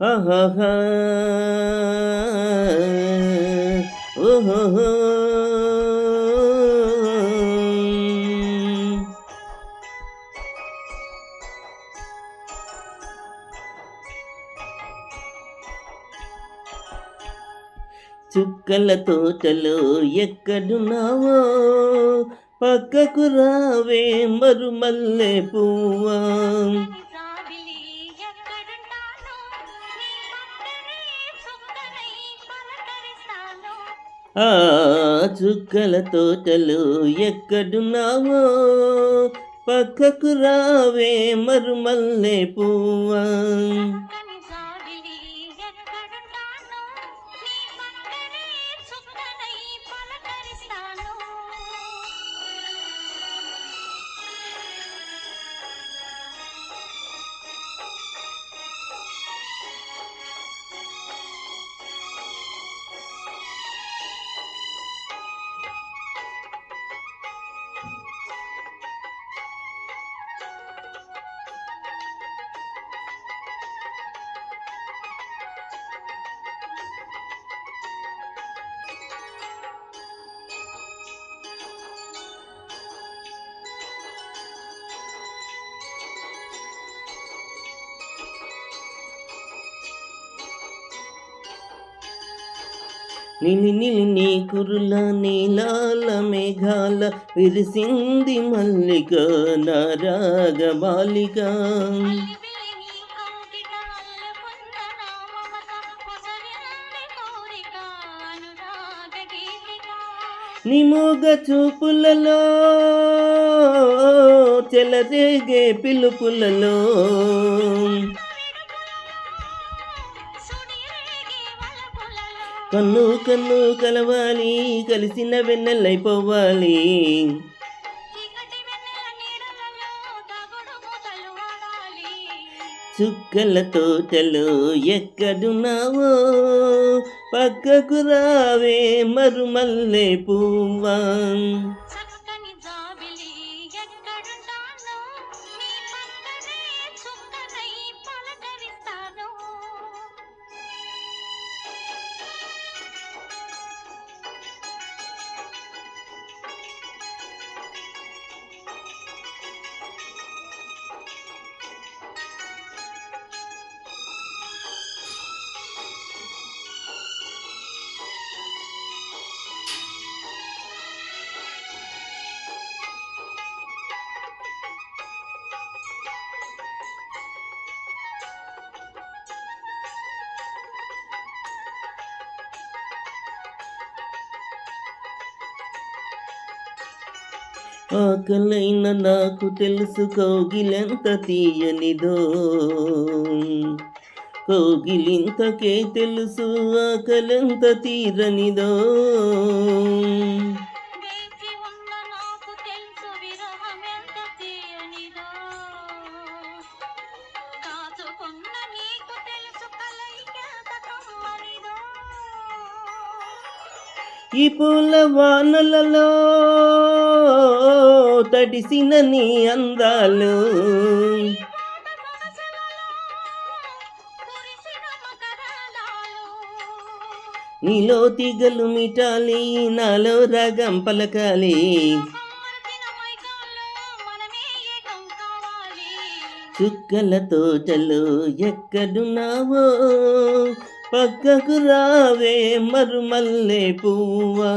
ఆహాహా! ఓహోహో! చుక్కల తోటలో ఎక్కడున్నావో పక్కకు రావే మరుమల్లె పువ్వా. ఆ చుక్కల తోటలో ఎక్కడున్నావో పక్కకు రావే మరుమల్లె పువ్వా. నిలి కురుల నీలాల మేఘాల విరిసింది మల్లిక నారాగ బాలిక. నిమోగ చూపులలో చెలరేగే పిలుపులలో కన్ను కన్ను కలవాలి కలిసిన వెన్నెలైపోవాలి. చుక్కల తోటలో ఎక్కడున్నావో పక్కకు రావే మరుమల్లె పువ్వా. ఆకలైన నాకు తెలుసు కౌగిలెంత తీయనిదో, కౌగిలింతకే తెలుసు ఆకలెంత తీరనిదో. ఈ పూల వానలలో తడిసిన నీ అందాలు నీలో తీగలు మిటాలి నాలో రాగం పలకాలి. చుక్కల తోటలో ఎక్కడున్నావో పక్కకు రావే మరుమల్లె పువ్వా.